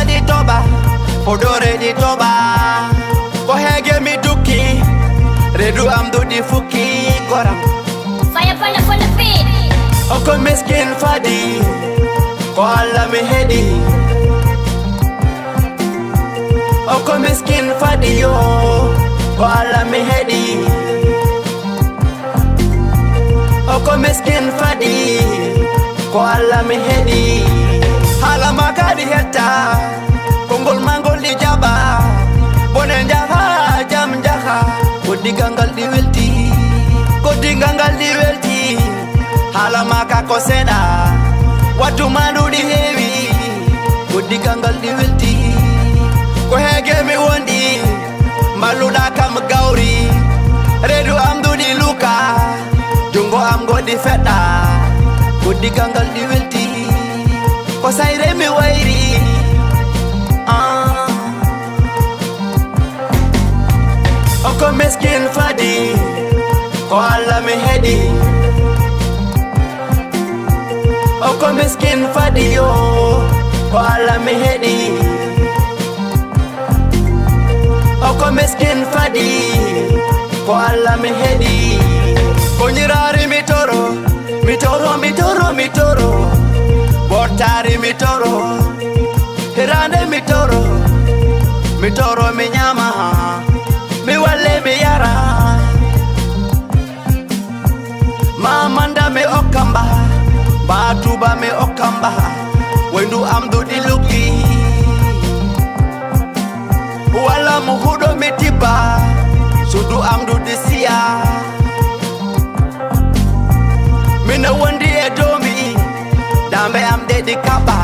Di toba Podore di toba Ko hege mi duki Redu am do di fuki koram Fire for the beat. Oko miskin fadi Ko alla mi hedi Oko miskin fadi yo Ko alla mi hedi Oko miskin fadi Ko alla mi hedi Hala makadi heta Kongol mangol di jaba Bonen jaha jam jaha Kodi gangal di welti Hala maka koseda Watu mandu di heavy Kodi gangal di welti Ko hege mi wondi Maluda kam gauri Redu amdu di luka Jungo amgo di feta Kodi gangal di welti Ko sayre mi wairi Oko miskin fadi Ko alla mi hedi Oko miskin fadi yo Ko alla mi hedi Oko miskin fadi Ko alla mi hedi Ko nyirari mitoro Bortari mitoro Hirande mitoro mi nyama Mi wale mi yara Mamanda mi okamba Batuba mi okamba Wendu amdu di luki Wala muhudo mi tiba Sudu amdu di siya Mina wandi edomi Dambe am dedi kaba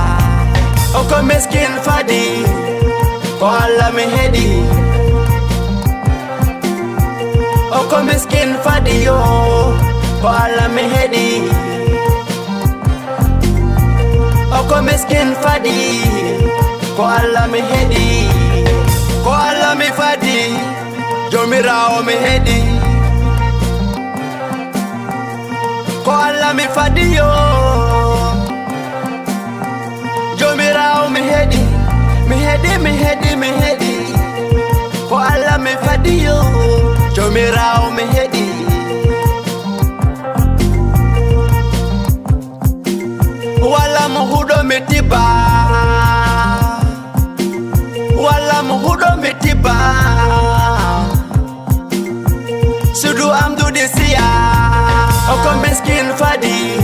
Oko miskin fadi Ko alla mi hedi Oko miskin fadi yo Ko alla mi hedi Oko miskin fadi Ko alla mi hedi Ko alla mi fadi Jomirao mi hedi Ko alla mi fadi yo Jomirao mi hedi Ko alla mi fadi yo Jomirao mi hedi Wala muhudo mi tiba Wala muhudo mi tiba Sudu amdu di siya Oko miskin fadi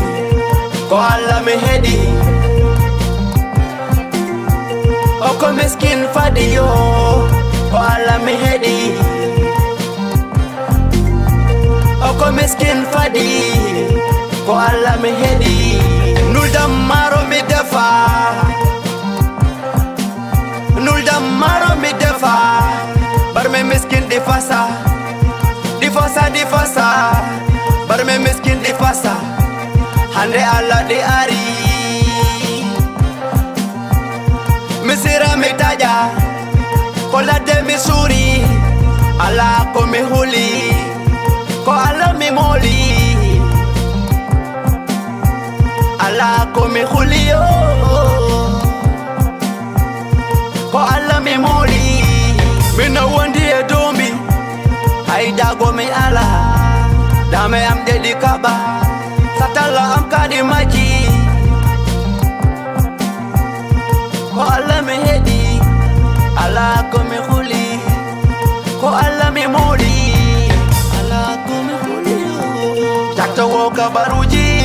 Ko alla mi hedi Oko miskin fadi yo Ko alla mi hedi Oko miskin fadi Ko alla mi hedi Nuldam maro mi defa Nuldam maro mi defa Barme miskin di fasa Barme miskin di fasa Hande alla di ari Misira mi taja Kola de mi suri Ala ko mi huli Ko ala mi moli Ala ko mi huli yo Ko ala mi moli Mina wandi e dombi Haida go mi ala Dame am dedi kaba Satala am kadi maji Ko alla mi hedi Ala ko mi huli Ko alla mi moli Ala ko mi huli Jakto woka baruji